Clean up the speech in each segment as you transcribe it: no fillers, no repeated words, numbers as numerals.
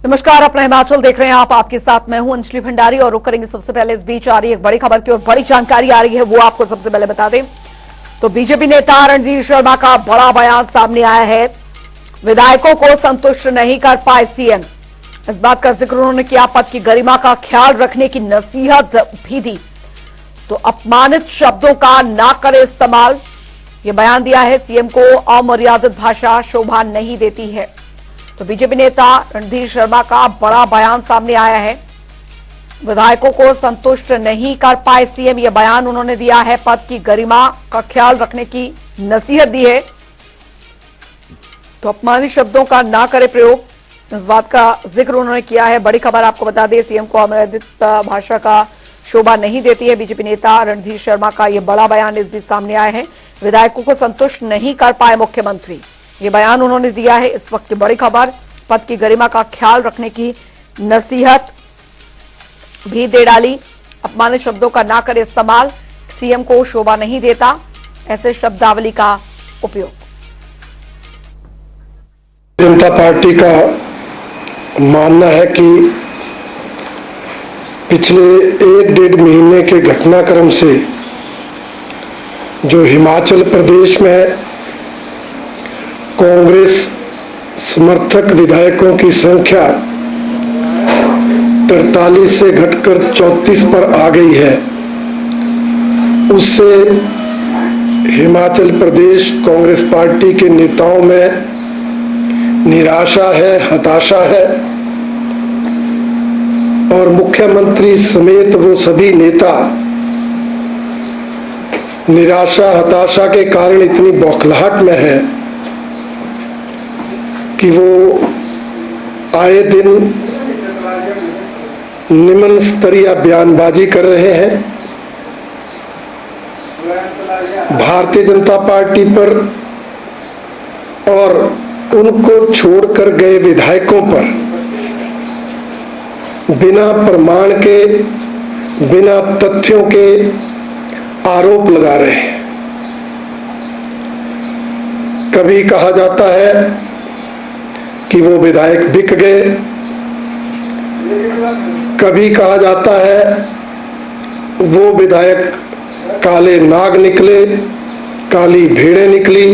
नमस्कार, अपना हिमाचल देख रहे हैं आप। आपके साथ मैं हूं अंजलि भंडारी और रुक करेंगे सबसे पहले इस बीच आ रही एक बड़ी खबर की और बड़ी जानकारी आ रही है, वो आपको सबसे पहले बता दें तो बीजेपी नेता रणधीर शर्मा का बड़ा बयान सामने आया है। विधायकों को संतुष्ट नहीं कर पाए सीएम, इस बात का जिक्र उन्होंने किया। पद की गरिमा का ख्याल रखने की नसीहत भी दी, तो अपमानित शब्दों का ना करे इस्तेमाल, यह बयान दिया है। सीएम को अमर्यादित भाषा शोभा नहीं देती है, तो बीजेपी नेता रणधीर शर्मा का बड़ा बयान सामने आया है। विधायकों को संतुष्ट नहीं कर पाए सीएम, यह बयान उन्होंने दिया है। पद की गरिमा का ख्याल रखने की नसीहत दी है, तो अपमानित शब्दों का ना करे प्रयोग, इस बात का जिक्र उन्होंने किया है। बड़ी खबर आपको बता दें, सीएम को अमर्यादित भाषा का शोभा नहीं देती है। बीजेपी नेता रणधीर शर्मा का यह बड़ा बयान इस बीच सामने आया है। विधायकों को संतुष्ट नहीं कर पाए मुख्यमंत्री, ये बयान उन्होंने दिया है। इस वक्त की बड़ी खबर, पद की गरिमा का ख्याल रखने की नसीहत भी दे डाली। अपमानित शब्दों का ना करे इस्तेमाल, सीएम को शोभा नहीं देता, ऐसे शब्दावली का उपयोग। जनता पार्टी का मानना है कि पिछले 1-1.5 महीने के घटनाक्रम से जो हिमाचल प्रदेश में कांग्रेस समर्थक विधायकों की संख्या 43 से घटकर 34 पर आ गई है, उससे हिमाचल प्रदेश कांग्रेस पार्टी के नेताओं में निराशा है, हताशा है और मुख्यमंत्री समेत वो सभी नेता निराशा हताशा के कारण इतनी बौखलाहट में है कि वो आए दिन निम्न स्तरीय बयानबाजी कर रहे हैं। भारतीय जनता पार्टी पर और उनको छोड़कर गए विधायकों पर बिना प्रमाण के, बिना तथ्यों के आरोप लगा रहे हैं। कभी कहा जाता है कि वो विधायक बिक गए, कभी कहा जाता है वो विधायक काले नाग निकले, काली भेड़ें निकली,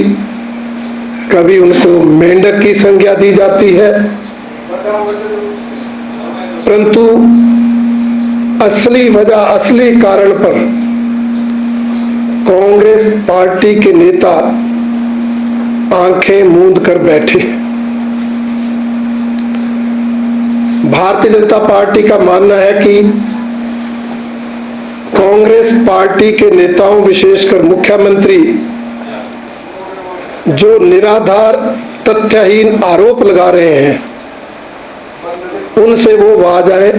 कभी उनको मेंढक की संज्ञा दी जाती है, परंतु असली वजह, असली कारण पर कांग्रेस पार्टी के नेता आंखें मूंद कर बैठे। भारतीय जनता पार्टी का मानना है कि कांग्रेस पार्टी के नेताओं, विशेषकर मुख्यमंत्री, जो निराधार तथ्यहीन आरोप लगा रहे हैं, उनसे वो बाज आए,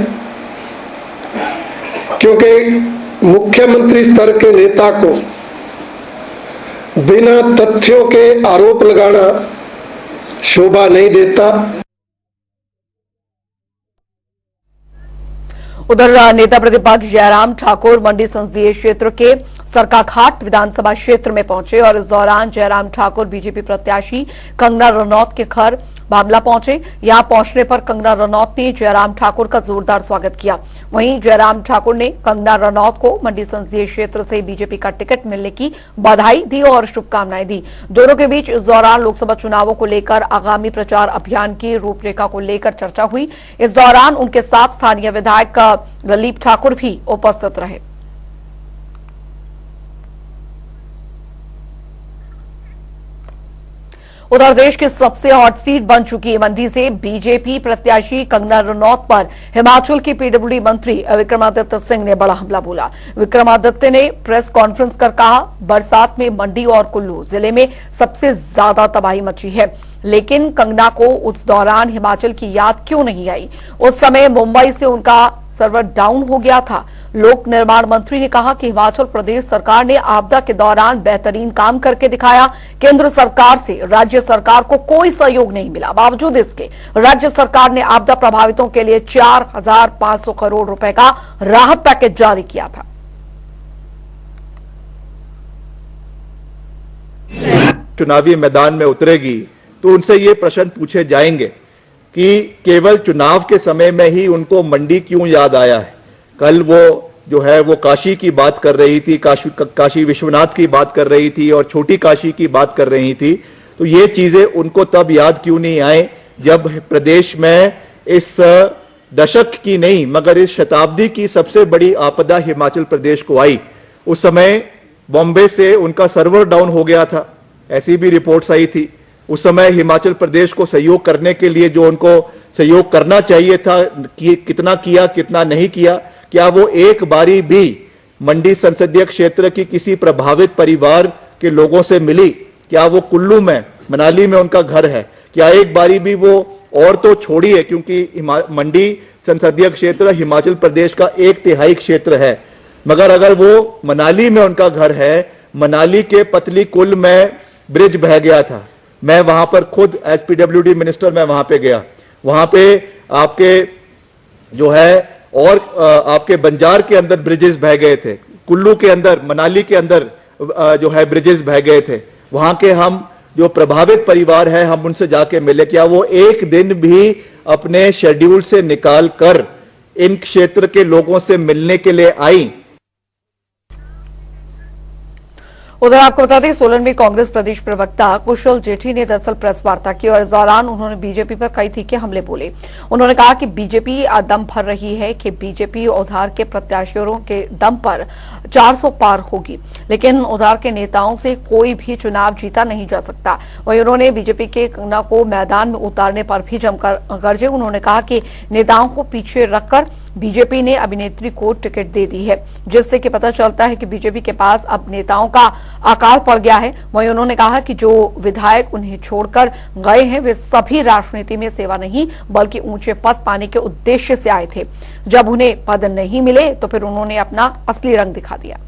क्योंकि मुख्यमंत्री स्तर के नेता को बिना तथ्यों के आरोप लगाना शोभा नहीं देता। उधर नेता प्रतिपक्ष जयराम ठाकुर मंडी संसदीय क्षेत्र के सरकाघाट विधानसभा क्षेत्र में पहुंचे और इस दौरान जयराम ठाकुर बीजेपी प्रत्याशी कंगना रनौत के घर बामला पहुंचे। यहां पहुंचने पर कंगना रनौत ने जयराम ठाकुर का जोरदार स्वागत किया। वहीं जयराम ठाकुर ने कंगना रनौत को मंडी संसदीय क्षेत्र से बीजेपी का टिकट मिलने की बधाई दी और शुभकामनाएं दी। दोनों के बीच इस दौरान लोकसभा चुनावों को लेकर आगामी प्रचार अभियान की रूपरेखा को लेकर चर्चा हुई। इस दौरान उनके साथ स्थानीय विधायक ललित ठाकुर भी उपस्थित रहे। उधर देश की सबसे हॉट सीट बन चुकी मंडी से बीजेपी प्रत्याशी कंगना रनौत पर हिमाचल के पीडब्ल्यूडी मंत्री विक्रमादित्य सिंह ने बड़ा हमला बोला। विक्रमादित्य ने प्रेस कॉन्फ्रेंस कर कहा, बरसात में मंडी और कुल्लू जिले में सबसे ज्यादा तबाही मची है, लेकिन कंगना को उस दौरान हिमाचल की याद क्यों नहीं आई? उस समय मुंबई से उनका सर्वर डाउन हो गया था। लोक निर्माण मंत्री ने कहा कि हिमाचल प्रदेश सरकार ने आपदा के दौरान बेहतरीन काम करके दिखाया। केंद्र सरकार से राज्य सरकार को कोई सहयोग नहीं मिला, बावजूद इसके राज्य सरकार ने आपदा प्रभावितों के लिए 4,500 करोड़ रुपए का राहत पैकेज जारी किया था। चुनावी मैदान में उतरेगी तो उनसे ये प्रश्न पूछे जाएंगे कि केवल चुनाव के समय में ही उनको मंडी क्यों याद आया है। कल वो जो है वो काशी की बात कर रही थी, काशी विश्वनाथ की बात कर रही थी और छोटी काशी की बात कर रही थी। तो ये चीजें उनको तब याद क्यों नहीं आए जब प्रदेश में इस दशक की नहीं मगर इस शताब्दी की सबसे बड़ी आपदा हिमाचल प्रदेश को आई। उस समय बॉम्बे से उनका सर्वर डाउन हो गया था, ऐसी भी रिपोर्ट्स आई थी। उस समय हिमाचल प्रदेश को सहयोग करने के लिए जो उनको सहयोग करना चाहिए था कि कितना किया कितना नहीं किया, क्या वो एक बारी भी मंडी संसदीय क्षेत्र की किसी प्रभावित परिवार के लोगों से मिली? क्या वो कुल्लू में मनाली में उनका घर है, क्या एक बारी भी वो, और तो छोड़िए क्योंकि मंडी संसदीय क्षेत्र हिमाचल प्रदेश का 1/3 क्षेत्र है, मगर अगर वो मनाली में उनका घर है, मनाली के पतली कुल में ब्रिज बह गया था। मैं वहां पर खुद एज पीडब्ल्यूडी मिनिस्टर मैं वहां पे गया, वहां पे आपके जो है और आपके बंजार के अंदर ब्रिजेस बह गए थे, कुल्लू के अंदर मनाली के अंदर जो है ब्रिजेस बह गए थे। वहां के हम जो प्रभावित परिवार है हम उनसे जाके मिले, क्या वो एक दिन भी अपने शेड्यूल से निकाल कर इन क्षेत्र के लोगों से मिलने के लिए आई? उधर आपको बता दें सोलन में कांग्रेस प्रदेश प्रवक्ता कुशल जेठी ने दरअसल प्रेस वार्ता की और इस दौरान उन्होंने बीजेपी पर कई तीखे हमले बोले। उन्होंने कहा कि बीजेपी दम भर रही है कि बीजेपी उधार के प्रत्याशियों के दम पर 400 पार होगी, लेकिन उधार के नेताओं से कोई भी चुनाव जीता नहीं जा सकता। वहीं उन्होंने बीजेपी के कंगना को मैदान में उतारने पर भी जमकर गरजे। उन्होंने कहा कि नेताओं को पीछे रखकर बीजेपी ने अभिनेत्री को टिकट दे दी है, जिससे कि पता चलता है कि बीजेपी के पास अब नेताओं का अकाल पड़ गया है। वहीं उन्होंने कहा कि जो विधायक उन्हें छोड़कर गए हैं वे सभी राजनीति में सेवा नहीं बल्कि ऊंचे पद पाने के उद्देश्य से आए थे। जब उन्हें पद नहीं मिले तो फिर उन्होंने अपना असली रंग दिखा दिया।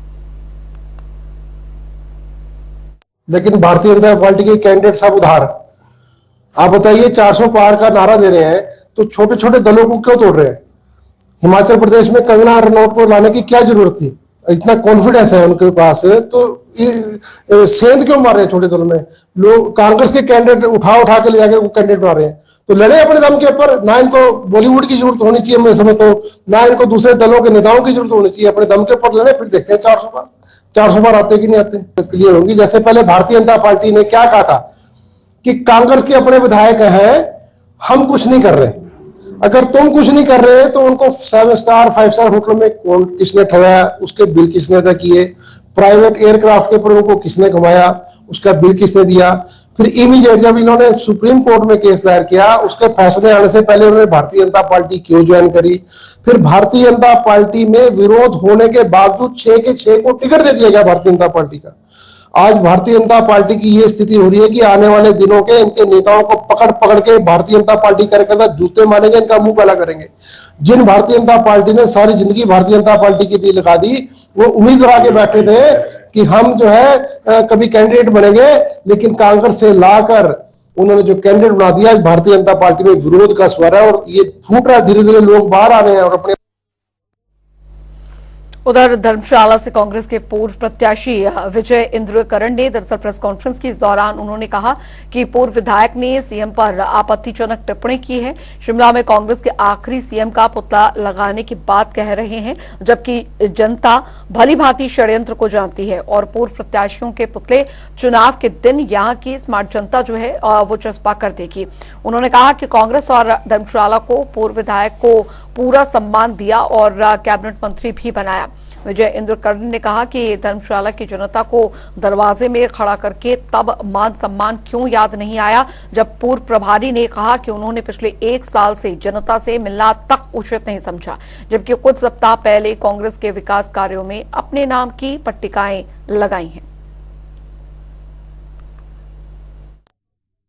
लेकिन भारतीय जनता पार्टी के कैंडिडेट साहब उधार, आप बताइए 400 पार का नारा दे रहे हैं तो छोटे छोटे दलों को क्यों तोड़ रहे हैं? हिमाचल प्रदेश में कंगना रनौत को लाने की क्या जरूरत थी? इतना कॉन्फिडेंस है उनके पास तो सेंध क्यों मार रहे हैं छोटे दलों में? लोग कांग्रेस के कैंडिडेट उठा के ले जाकर वो कैंडिडेट बना रहे हैं, तो लड़े अपने दम के ऊपर। ना इनको बॉलीवुड की जरूरत होनी चाहिए मैं समझता हूँ, ना इनको दूसरे दलों के नेताओं की जरूरत होनी चाहिए। अपने दम के ऊपर लड़े, फिर देखते हैं 400 पार आते कि नहीं आते, क्लियर होंगी। जैसे पहले भारतीय जनता पार्टी ने क्या कहा था कि कांग्रेस के अपने विधायक हैं, हम कुछ नहीं कर रहे। अगर तुम कुछ नहीं कर रहे तो उनको 7 स्टार 5 स्टार होटल में कौन किसने ठहराया, उसके बिल किसने अदा किए? प्राइवेट एयरक्राफ्ट के ऊपर उनको किसने घुमाया, उसका बिल किसने दिया? फिर इमीडिएट जब इन्होंने सुप्रीम कोर्ट में केस दायर किया, उसके फैसले आने से पहले उन्होंने भारतीय जनता पार्टी क्यों ज्वाइन करी? फिर भारतीय जनता पार्टी में विरोध होने के बावजूद 6 के 6 को टिकट दे दिया गया भारतीय जनता पार्टी का। आज भारतीय जनता पार्टी की ये स्थिति हो रही है कि आने वाले दिनों के इनके नेताओं को पकड़ पकड़ के भारतीय जनता पार्टी कार्यकर्ता जूते मारेंगे, इनका मुंह काला करेंगे। जिन भारतीय जनता पार्टी ने सारी जिंदगी भारतीय जनता पार्टी के लिए लगा दी, वो उम्मीद लगा के बैठे थे कि हम जो है कभी कैंडिडेट बनेंगे, लेकिन कांग्रेस से लाकर उन्होंने जो कैंडिडेट बना दिया। भारतीय जनता पार्टी में विरोध का स्वर है और ये फूट रहा है, धीरे धीरे लोग बाहर आ रहे हैं और अपने। उधर धर्मशाला से कांग्रेस के पूर्व प्रत्याशी विजय इंद्र करण ने दरअसल प्रेस कॉन्फ्रेंस की। इस दौरान उन्होंने कहा कि पूर्व विधायक ने सीएम पर आपत्तिजनक टिप्पणी की है। शिमला में कांग्रेस के आखिरी सीएम का पुतला लगाने की बात कह रहे हैं, जबकि जनता भली भांति षड्यंत्र को जानती है और पूर्व प्रत्याशियों के पुतले चुनाव के दिन यहाँ की स्मार्ट जनता जो है वो चस्पा कर देगी। उन्होंने कहा कि कांग्रेस और धर्मशाला को पूर्व विधायक को पूरा सम्मान दिया और कैबिनेट मंत्री भी बनाया। विजय इंद्र कर्ण ने कहा कि धर्मशाला की जनता को दरवाजे में खड़ा करके तब मान सम्मान क्यों याद नहीं आया, जब पूर्व प्रभारी ने कहा कि उन्होंने पिछले 1 साल से जनता से मिलना तक उचित नहीं समझा, जबकि कुछ सप्ताह पहले कांग्रेस के विकास कार्यों में अपने नाम की पट्टिकाएं लगाई हैं।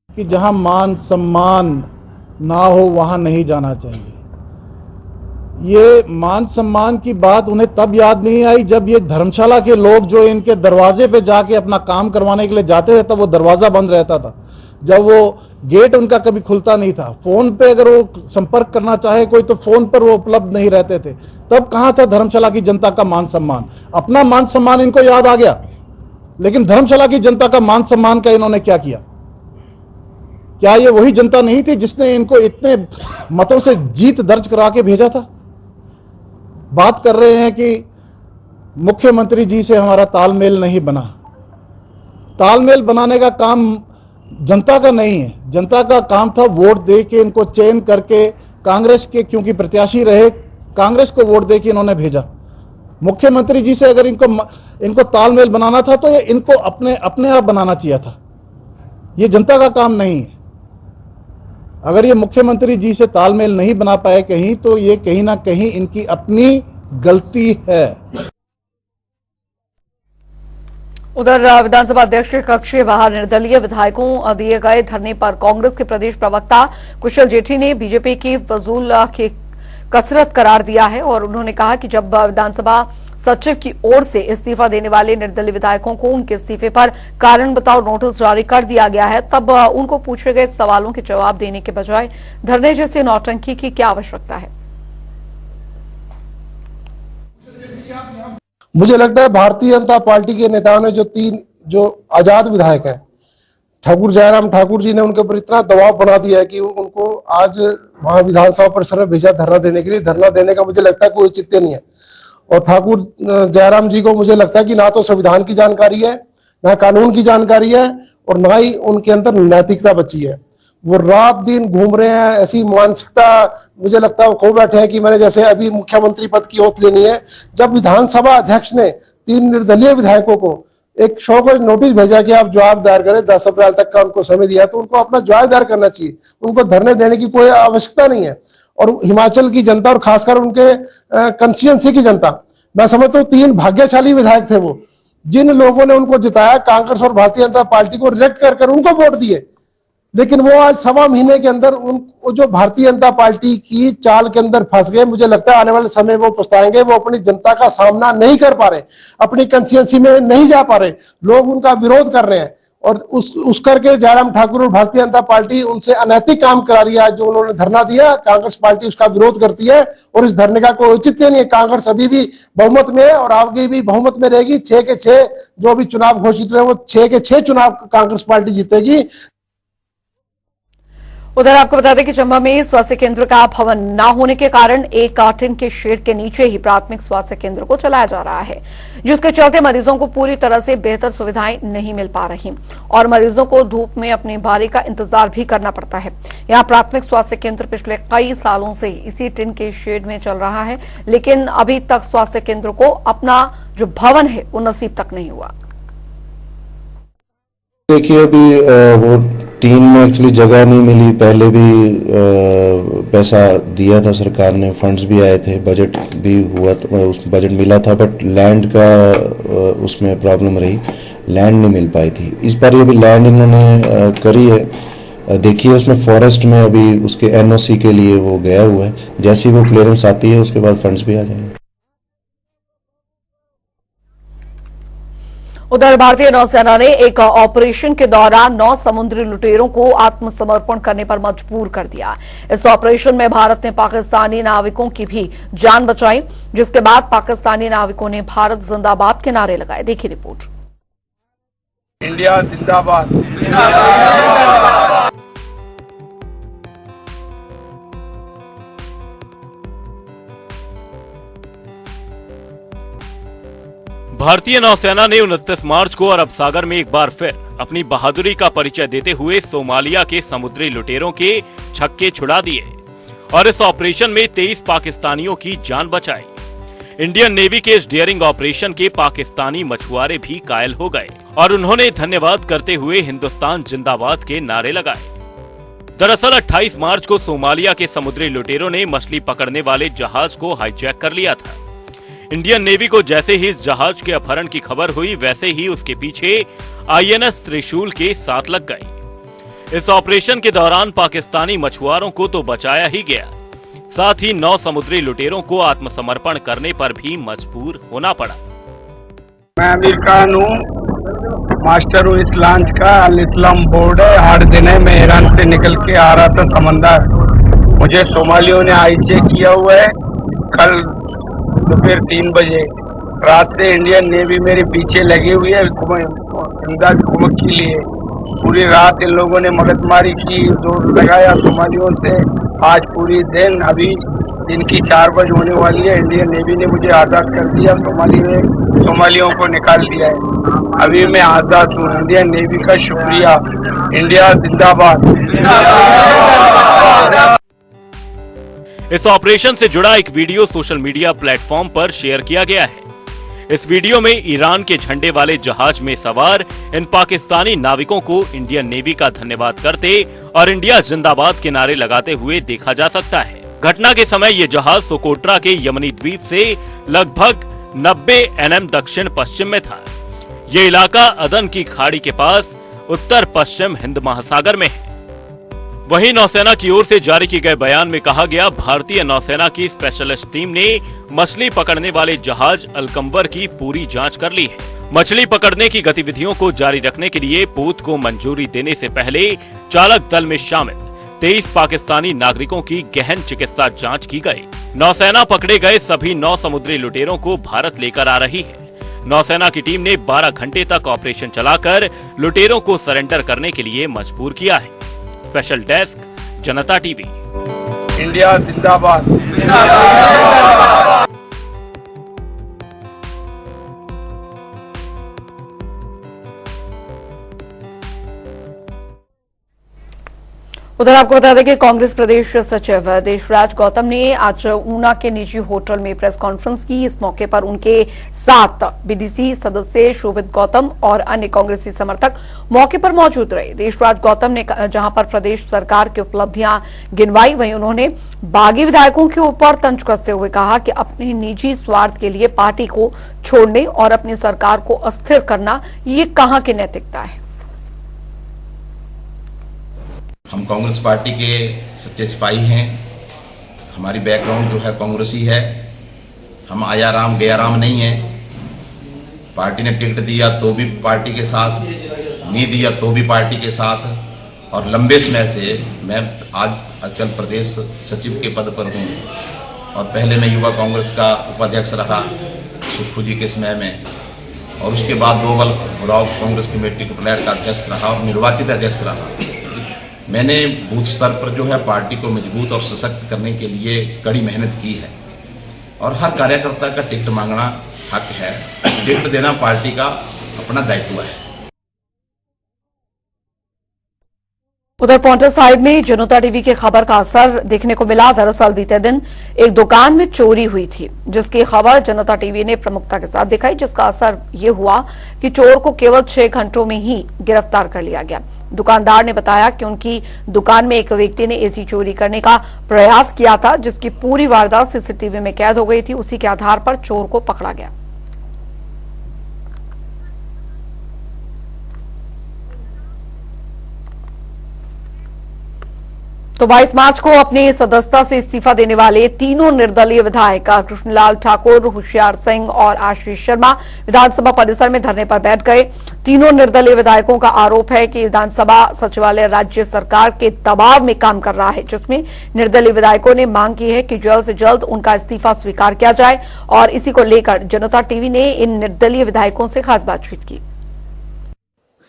कि जहां मान सम्मान ना हो वहां नहीं जाना चाहिए। ये मान सम्मान की बात उन्हें तब याद नहीं आई जब ये धर्मशाला के लोग जो इनके दरवाजे पे जाके अपना काम करवाने के लिए जाते थे तब वो दरवाजा बंद रहता था, जब वो गेट उनका कभी खुलता नहीं था। फोन पे अगर वो संपर्क करना चाहे कोई तो फोन पर वो उपलब्ध नहीं रहते थे। तब कहां था धर्मशाला की जनता का मान सम्मान? अपना मान सम्मान इनको याद आ गया, लेकिन धर्मशाला की जनता का मान सम्मान का इन्होंने क्या किया? क्या ये वही जनता नहीं थी जिसने इनको इतने मतों से जीत दर्ज करा के भेजा था? बात कर रहे हैं कि मुख्यमंत्री जी से हमारा तालमेल नहीं बना। तालमेल बनाने का काम जनता का नहीं है, जनता का काम था वोट दे के इनको चयन करके कांग्रेस के, क्योंकि प्रत्याशी रहे, कांग्रेस को वोट दे के इन्होंने भेजा। मुख्यमंत्री जी से अगर इनको तालमेल बनाना था तो ये इनको अपने आप बनाना चाहिए था, ये जनता का काम नहीं है। अगर ये मुख्यमंत्री जी से तालमेल नहीं बना पाए कहीं, तो ये कहीं ना कहीं इनकी अपनी गलती है। उधर विधानसभा अध्यक्ष के कक्ष के बाहर निर्दलीय विधायकों दिए गए धरने पर कांग्रेस के प्रदेश प्रवक्ता कुशल जेठी ने बीजेपी की फजूल की कसरत करार दिया है और उन्होंने कहा कि जब विधानसभा सचिव की ओर से इस्तीफा देने वाले निर्दलीय विधायकों को उनके इस्तीफे पर कारण बताओ नोटिस जारी कर दिया गया है, तब उनको पूछे गए सवालों के जवाब देने के बजाय धरने जैसे नौटंकी की क्या आवश्यकता है। मुझे लगता है भारतीय जनता पार्टी के नेताओं ने जो आजाद विधायक हैं, ठाकुर जयराम ठाकुर जी ने उनके ऊपर इतना दबाव बना दिया है कि उनको आज वहां विधानसभा परिसर में भेजा धरना देने के लिए। धरना देने का मुझे लगता है कोई औचित्य नहीं है। और ठाकुर जयराम जी को मुझे लगता है कि ना तो संविधान की जानकारी है, ना कानून की जानकारी है, और ना ही उनके अंदर नैतिकता बची है। वो रात दिन घूम रहे हैं, ऐसी मानसिकता मुझे लगता है वो खो बैठे हैं कि मैंने जैसे अभी मुख्यमंत्री पद की ओथ लेनी है। जब विधानसभा अध्यक्ष ने 3 निर्दलीय विधायकों को एक शो को नोटिस भेजा कि आप जवाब दायर करें, 10 अप्रैल तक का उनको समय दिया, तो उनको अपना जवाब दायर करना चाहिए। उनको धरने देने की कोई आवश्यकता नहीं है। और हिमाचल की जनता और खासकर उनके कंस्टिट्यूएंसी की जनता, मैं समझता हूँ 3 भाग्यशाली विधायक थे वो, जिन लोगों ने उनको जिताया, कांग्रेस और भारतीय जनता पार्टी को रिजेक्ट कर उनको वोट दिए। लेकिन वो आज 1.25 महीने के अंदर वो जो भारतीय जनता पार्टी की चाल के अंदर फंस गए। मुझे लगता है आने वाले समय वो पछताएंगे। वो अपनी जनता का सामना नहीं कर पा रहे, अपनी कंस्टिट्यूएंसी में नहीं जा पा रहे, लोग उनका विरोध कर रहे हैं। और उस करके जयराम ठाकुर और भारतीय जनता पार्टी उनसे अनैतिक काम करा रही है। जो उन्होंने धरना दिया, कांग्रेस पार्टी उसका विरोध करती है और इस धरने का कोई औचित्य नहीं है। कांग्रेस अभी भी बहुमत में है और आगे भी बहुमत में रहेगी। 6 के 6 जो भी चुनाव घोषित हुए, वो 6 के 6 चुनाव कांग्रेस पार्टी जीतेगी। उधर आपको बता दें कि चंबा में स्वास्थ्य केंद्र का भवन न होने के कारण एक टिन के शेड के नीचे ही प्राथमिक स्वास्थ्य केंद्र को चलाया जा रहा है, जिसके चलते मरीजों को पूरी तरह से बेहतर सुविधाएं नहीं मिल पा रही और मरीजों को धूप में अपनी बारी का इंतजार भी करना पड़ता है। यहां प्राथमिक स्वास्थ्य केंद्र पिछले कई सालों से इसी टिन के शेड में चल रहा है, लेकिन अभी तक स्वास्थ्य केंद्र को अपना जो भवन है वो नसीब तक नहीं हुआ। देखिए, अभी वो टीम में एक्चुअली जगह नहीं मिली। पहले भी पैसा दिया था सरकार ने, फंड्स भी आए थे, बजट भी हुआ, उस बजट मिला था, बट लैंड का उसमें प्रॉब्लम रही, लैंड नहीं मिल पाई थी। इस बार ये भी लैंड इन्होंने करी है। देखिए, उसमें फॉरेस्ट में अभी उसके एनओसी के लिए वो गया हुआ है। जैसी वो क्लियरेंस आती है उसके बाद फंड्स भी आ जाएंगे। उधर भारतीय नौसेना ने एक ऑपरेशन के दौरान 9 समुद्री लुटेरों को आत्मसमर्पण करने पर मजबूर कर दिया। इस ऑपरेशन में भारत ने पाकिस्तानी नाविकों की भी जान बचाई, जिसके बाद पाकिस्तानी नाविकों ने भारत जिंदाबाद के नारे लगाए। देखिए रिपोर्ट। इंडिया जिंदाबाद। भारतीय नौसेना ने 29 मार्च को अरब सागर में एक बार फिर अपनी बहादुरी का परिचय देते हुए सोमालिया के समुद्री लुटेरों के छक्के छुड़ा दिए और इस ऑपरेशन में 23 पाकिस्तानियों की जान बचाई। इंडियन नेवी के इस डेयरिंग ऑपरेशन के पाकिस्तानी मछुआरे भी कायल हो गए और उन्होंने धन्यवाद करते हुए हिंदुस्तान जिंदाबाद के नारे लगाए। दरअसल 28 मार्च को सोमालिया के समुद्री लुटेरों ने मछली पकड़ने वाले जहाज को हाईजैक कर लिया था। इंडियन नेवी को जैसे ही इस जहाज के अपहरण की खबर हुई, वैसे ही उसके पीछे आईएनएस त्रिशूल के साथ लग गई। इस ऑपरेशन के दौरान पाकिस्तानी मछुआरों को तो बचाया ही गया, साथ ही 9 समुद्री लुटेरों को आत्मसमर्पण करने पर भी मजबूर होना पड़ा। मैं अमीर खान हूँ, मास्टर हूँ इस लॉन्च का। अल इस्लाम बोर्ड है, 8 दिन है। मैं ईरान से निकल के आ रहा था समंदर, मुझे सोमालियों ने हाईजैक किया हुआ है। कल दोपहर 3 बजे रात से इंडियन नेवी मेरे पीछे लगी हुई है इमदाद कुमक के लिए। पूरी रात इन लोगों ने मगजमारी की, जोर लगाया सोमालियों से। आज पूरी दिन, अभी दिन की 4 बजे होने वाली है, इंडियन नेवी ने मुझे आज़ाद कर दिया। सोमालियों को निकाल दिया है। अभी मैं आज़ाद हूँ। इंडियन नेवी का शुक्रिया। इंडिया जिंदाबाद। इस ऑपरेशन से जुड़ा एक वीडियो सोशल मीडिया प्लेटफॉर्म पर शेयर किया गया है। इस वीडियो में ईरान के झंडे वाले जहाज में सवार इन पाकिस्तानी नाविकों को इंडियन नेवी का धन्यवाद करते और इंडिया जिंदाबाद के नारे लगाते हुए देखा जा सकता है। घटना के समय ये जहाज सोकोट्रा के यमनी द्वीप से लगभग 90 NM दक्षिण पश्चिम में था। ये इलाका अदन की खाड़ी के पास उत्तर पश्चिम हिंद महासागर में है। वहीं नौसेना की ओर से जारी किए गए बयान में कहा गया, भारतीय नौसेना की स्पेशलिस्ट टीम ने मछली पकड़ने वाले जहाज अलकंबर की पूरी जांच कर ली है। मछली पकड़ने की गतिविधियों को जारी रखने के लिए पोत को मंजूरी देने से पहले चालक दल में शामिल 23 पाकिस्तानी नागरिकों की गहन चिकित्सा जांच की गई। नौसेना पकड़े गए सभी 9 समुद्री लुटेरों को भारत लेकर आ रही है। नौसेना की टीम ने 12 घंटे तक ऑपरेशन चलाकर लुटेरों को सरेंडर करने के लिए मजबूर किया है। स्पेशल डेस्क, जनता टीवी। इंडिया जिंदाबाद। उधर आपको बता दें कि कांग्रेस प्रदेश सचिव देशराज गौतम ने आज ऊना के निजी होटल में प्रेस कॉन्फ्रेंस की। इस मौके पर उनके साथ बीडीसी सदस्य शोभित गौतम और अन्य कांग्रेसी समर्थक मौके पर मौजूद रहे। देशराज गौतम ने जहां पर प्रदेश सरकार की उपलब्धियां गिनवाई, वहीं उन्होंने बागी विधायकों के ऊपर तंज कसते हुए कहा कि अपने निजी स्वार्थ के लिए पार्टी को छोड़ने और अपनी सरकार को अस्थिर करना, ये कहां की नैतिकता है। हम कांग्रेस पार्टी के सच्चे सिपाही हैं। हमारी बैकग्राउंड जो है कांग्रेसी है। हम आया राम गया राम नहीं है। पार्टी ने टिकट दिया तो भी पार्टी के साथ, नहीं दिया तो भी पार्टी के साथ। और लंबे समय से मैं आजकल प्रदेश सचिव के पद पर हूँ और पहले मैं युवा कांग्रेस का उपाध्यक्ष रहा सुक्खू जी के समय में, और उसके बाद 2 बार ब्लॉक कांग्रेस कमेटी को प्लेयर का अध्यक्ष रहा और निर्वाचित अध्यक्ष रहा। मैंने बूथ स्तर पर जो है पार्टी को मजबूत और सशक्त करने के लिए कड़ी मेहनत की है और हर कार्यकर्ता का टिकट मांगना हक है। टिकट देना पार्टी का अपना दायित्व है। उधर पांवटा साहिब में जनता टीवी की खबर का असर देखने को मिला। दरअसल बीते दिन एक दुकान में चोरी हुई थी, जिसकी खबर जनता टीवी ने प्रमुखता के साथ दिखाई, जिसका असर ये हुआ कि चोर को केवल 6 घंटों में ही गिरफ्तार कर लिया गया। दुकानदार ने बताया कि उनकी दुकान में एक व्यक्ति ने एसी चोरी करने का प्रयास किया था, जिसकी पूरी वारदात सीसीटीवी में कैद हो गई थी। उसी के आधार पर चोर को पकड़ा गया। तो 22 मार्च को अपनी सदस्यता से इस्तीफा देने वाले तीनों निर्दलीय विधायक कृष्णलाल ठाकुर, होशियार सिंह और आशीष शर्मा विधानसभा परिसर में धरने पर बैठ गए। तीनों निर्दलीय विधायकों का आरोप है कि विधानसभा सचिवालय राज्य सरकार के दबाव में काम कर रहा है, जिसमें निर्दलीय विधायकों ने मांग की है कि जल्द से जल्द उनका इस्तीफा स्वीकार किया जाए। और इसी को लेकर जनता टीवी ने इन निर्दलीय विधायकों से खास बातचीत की।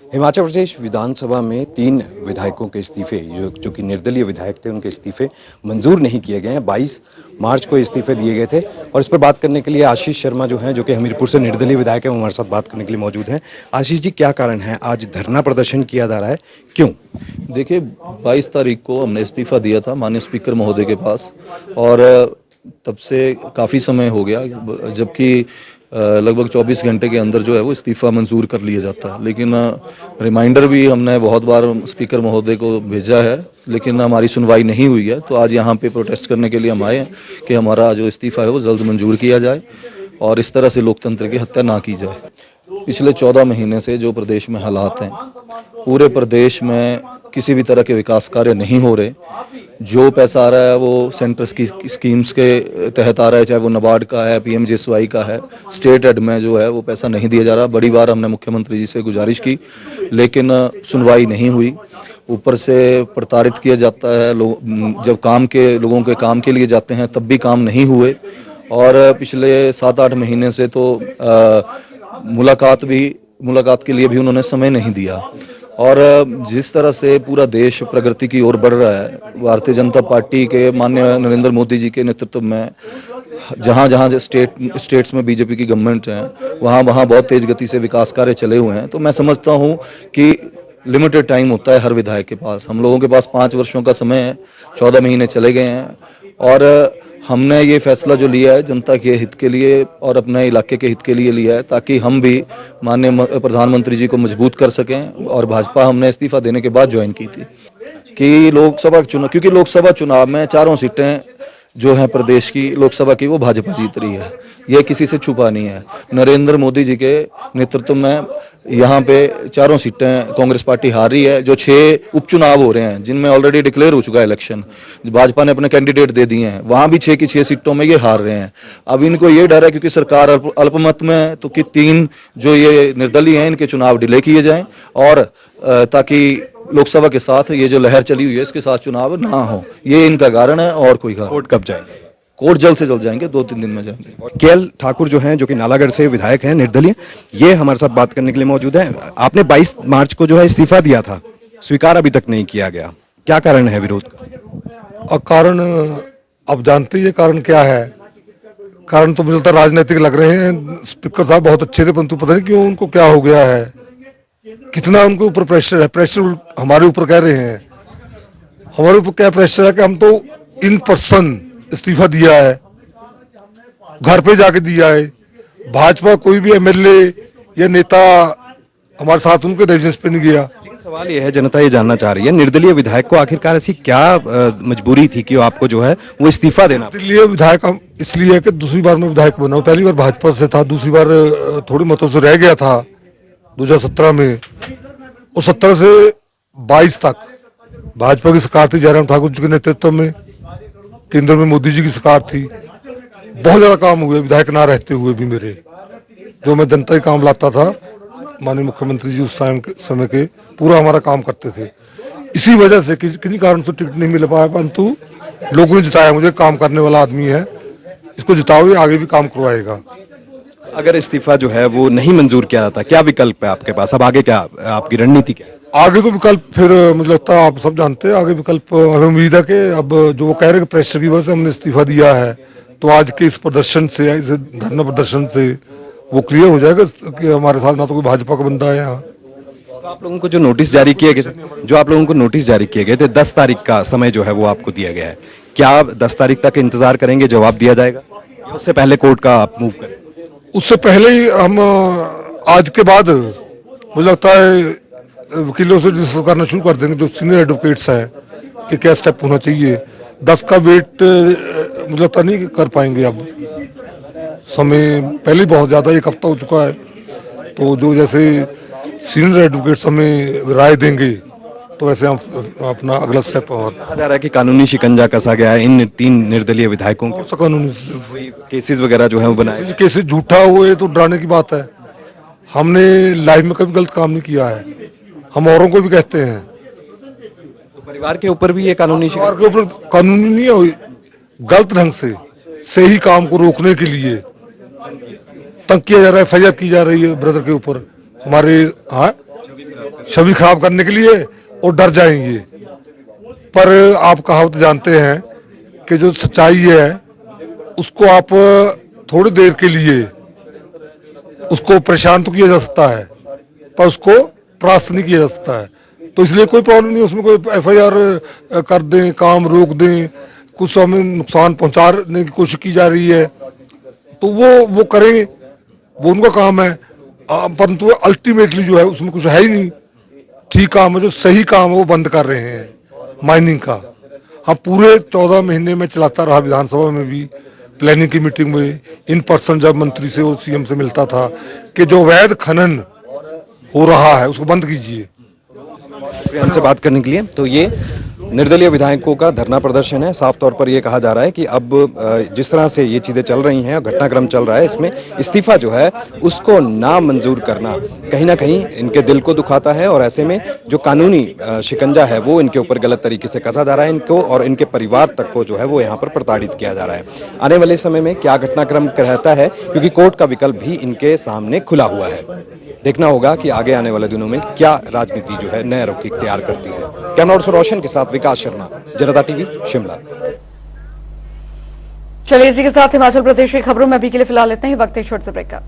हिमाचल प्रदेश विधानसभा में 3 विधायकों के इस्तीफे, जो कि निर्दलीय विधायक थे, उनके इस्तीफे मंजूर नहीं किए गए हैं। 22 मार्च को इस्तीफे दिए गए थे और इस पर बात करने के लिए आशीष शर्मा जो हैं, जो कि हमीरपुर से निर्दलीय विधायक हैं, वो हमारे साथ बात करने के लिए मौजूद हैं। आशीष जी, क्या कारण है आज धरना प्रदर्शन किया जा रहा है, क्यों? देखिए, 22 तारीख को हमने इस्तीफा दिया था माननीय स्पीकर महोदय के पास और तब से काफ़ी समय हो गया, जबकि लगभग 24 घंटे के अंदर जो है वो इस्तीफा मंजूर कर लिया जाता है। लेकिन रिमाइंडर भी हमने बहुत बार स्पीकर महोदय को भेजा है, लेकिन हमारी सुनवाई नहीं हुई है। तो आज यहाँ पे प्रोटेस्ट करने के लिए हम आए हैं कि हमारा जो इस्तीफा है वो जल्द मंजूर किया जाए और इस तरह से लोकतंत्र की हत्या ना की जाए। पिछले 14 महीने से जो प्रदेश में हालात हैं, पूरे प्रदेश में किसी भी तरह के विकास कार्य नहीं हो रहे। जो पैसा आ रहा है वो सेंटर की स्कीम्स के तहत आ रहा है, चाहे वो नाबार्ड का है, पीएमजीएसवाई का है, स्टेट एड में जो है वो पैसा नहीं दिया जा रहा। बड़ी बार हमने मुख्यमंत्री जी से गुजारिश की, लेकिन सुनवाई नहीं हुई। ऊपर से प्रताड़ित किया जाता है, जब लोगों के काम के लिए जाते हैं तब भी काम नहीं हुए। और पिछले 7-8 महीने से तो मुलाकात के लिए भी उन्होंने समय नहीं दिया। और जिस तरह से पूरा देश प्रगति की ओर बढ़ रहा है, भारतीय जनता पार्टी के माननीय नरेंद्र मोदी जी के नेतृत्व में जहां जहां स्टेट्स में बीजेपी की गवर्नमेंट है, वहां वहां बहुत तेज गति से विकास कार्य चले हुए हैं। तो मैं समझता हूं कि लिमिटेड टाइम होता है हर विधायक के पास। हम लोगों के पास 5 वर्षों का समय है, 14 महीने चले गए हैं और हमने ये फैसला जो लिया है जनता के हित के लिए और अपने इलाके के हित के लिए लिया है, ताकि हम भी माननीय प्रधानमंत्री जी को मजबूत कर सकें। और भाजपा हमने इस्तीफा देने के बाद ज्वाइन की थी कि लोकसभा चुनाव, क्योंकि लोकसभा चुनाव में 4 सीटें जो हैं प्रदेश की लोकसभा की, वो भाजपा जीत रही है, ये किसी से छुपा नहीं है। नरेंद्र मोदी जी के नेतृत्व में यहाँ पे 4 सीटें कांग्रेस पार्टी हार रही है। जो 6 उपचुनाव हो रहे हैं जिनमें ऑलरेडी डिक्लेयर हो चुका है इलेक्शन, भाजपा ने अपने कैंडिडेट दे दिए हैं, वहां भी 6 की 6 सीटों में ये हार रहे हैं। अब इनको ये डर है क्योंकि सरकार अल्पमत में है, तो कि 3 जो ये निर्दलीय हैं इनके चुनाव डिले किए जाएं और ताकि लोकसभा के साथ ये जो लहर चली हुई है इसके साथ चुनाव ना हो, ये इनका कारण है। और कोई कारण। कोर्ट कब जाएंगे? कोर्ट जल्द से जल्द जाएंगे, 2-3 दिन में जाएंगे। केएल ठाकुर जो हैं, जो कि नालागढ़ से विधायक हैं निर्दलीय, ये हमारे साथ बात करने के लिए मौजूद हैं। आपने 22 मार्च को जो है इस्तीफा दिया था, स्वीकार अभी तक नहीं किया गया, क्या कारण है विरोध का? और कारण अब जानते ही कारण क्या है। कारण तो मुझे लगता है राजनीतिक लग रहे हैं। स्पीकर साहब बहुत अच्छे थे, परंतु पता नहीं क्यों उनको क्या हो गया है, कितना उनके ऊपर प्रेशर है। प्रेशर हमारे ऊपर कह रहे हैं, हमारे ऊपर क्या प्रेशर है कि हम तो इन पर्सन इस्तीफा दिया है, घर पे जाके दिया है। भाजपा कोई भी एमएलए या नेता हमारे साथ उनके रेजिडेंस पे नहीं गया। लेकिन सवाल ये है, जनता ये जानना चाह रही है, निर्दलीय विधायक को आखिरकार ऐसी क्या मजबूरी थी कि आपको जो है वो इस्तीफा देना? निर्दलीय विधायक इसलिए है कि दूसरी बार मैं विधायक बना हूं। पहली बार भाजपा से था, दूसरी बार थोड़ी मतों से रह गया था 2017 में। और 17 से 22 तक भाजपा की सरकार थी, जयराम ठाकुर जी के नेतृत्व में। केंद्र में मोदी जी की सरकार थी। बहुत ज्यादा काम हुए विधायक ना रहते हुए भी मेरे, जो मैं जनता के काम लाता था। माननीय मुख्यमंत्री जी उस समय के पूरा हमारा काम करते थे। इसी वजह से किसी कारण से टिकट नहीं मिल पाया, परंतु लोगों ने जिताया मुझे। काम करने वाला आदमी है, इसको जिताओ, आगे भी काम करवाएगा। अगर इस्तीफा जो है वो नहीं मंजूर किया जाता, क्या विकल्प है आपके पास? अब आगे क्या आपकी रणनीति क्या है? आगे तो विकल्प फिर मुझे लगता है आप सब जानते हैं। आगे विकल्प हमें उम्मीद है कि अब जो वो कह रहे हैं प्रेशर की वजह से हमने इस्तीफा दिया है, तो आज के इस प्रदर्शन से, इस धरना प्रदर्शन से वो क्लियर हो जाएगा कि हमारे साथ ना तो कोई भाजपा का बंदा है यहाँ। तो आप लोगों को जो नोटिस जारी किए गए थे 10 तारीख का समय जो है वो आपको दिया गया है, क्या आप 10 तारीख तक इंतजार करेंगे, जवाब दिया जाएगा, या उससे पहले कोर्ट का आप मूव करें? उससे पहले ही हम आज के बाद मुझे लगता है वकीलों से डिस्कस करना शुरू कर देंगे, जो सीनियर एडवोकेट्स हैं, कि क्या स्टेप होना चाहिए। 10 का वेट मुझे लगता नहीं कर पाएंगे। अब समय पहले बहुत ज्यादा 1 हफ्ता हो चुका है, तो जो जैसे सीनियर एडवोकेट्स हमें राय देंगे तो वैसे हम अपना अगला स्टेप। कहा जा रहा है कि कानूनी शिकंजा कसा गया है इन 3 निर्दलीय विधायकों कौन सा कानूनी केसेस वगैरह जो है वो बनाए? केसेस झूठा हुए तो डराने की बात है। हमने लाइफ में कभी गलत काम नहीं किया है, हम औरों को भी कहते हैं। तो परिवार के ऊपर भी ये कानूनी परिवार के ऊपर कानूनी नहीं है, गलत ढंग से सही काम को रोकने के लिए तंग किया जा रहा है, फैयाद की जा रही है ब्रदर के ऊपर हमारे। हाँ, छवि खराब करने के लिए, और डर जाएंगे। पर आप कहावत जानते हैं कि जो सच्चाई है उसको आप थोड़ी देर के लिए उसको परेशान तो किया जा सकता है, पर उसको परास्त नहीं किया जा सकता है। तो इसलिए कोई प्रॉब्लम नहीं, उसमें कोई एफआईआर कर दें, काम रोक दें, कुछ हमें नुकसान पहुंचाने की कोशिश की जा रही है तो वो करें, वो उनका काम है। परंतु अल्टीमेटली जो है उसमें कुछ है ही नहीं। ठीक काम है, जो सही काम है वो बंद कर रहे हैं माइनिंग का। हम पूरे 14 महीने में चलाता रहा, विधानसभा में भी, प्लानिंग की मीटिंग में, इन पर्सन जब मंत्री से और सीएम से मिलता था कि जो अवैध खनन हो रहा है उसको बंद कीजिए। हमसे बात करने के लिए। तो ये निर्दलीय विधायकों का धरना प्रदर्शन है। साफ तौर पर यह कहा जा रहा है कि अब जिस तरह से ये चीजें चल रही हैं, घटनाक्रम चल रहा है, इसमें इस्तीफा जो है उसको ना मंजूर करना कहीं ना कहीं इनके दिल को दुखाता है और ऐसे में जो कानूनी शिकंजा है वो इनके ऊपर गलत तरीके से कसा जा रहा है। इनको और इनके परिवार तक को जो है वो यहाँ पर प्रताड़ित किया जा रहा है। आने वाले समय में क्या घटनाक्रम रहता है, क्योंकि कोर्ट का विकल्प भी इनके सामने खुला हुआ है। देखना होगा कि आगे आने वाले दिनों में क्या राजनीति जो है नया रुख इख्तियार करती है। कैमरा से रोशन के साथ विकास शर्मा, जनता टीवी, शिमला। चलिए इसी के साथ हिमाचल प्रदेश की खबरों में अभी के लिए फिलहाल इतना ही। वक्त है छोटे से ब्रेक का।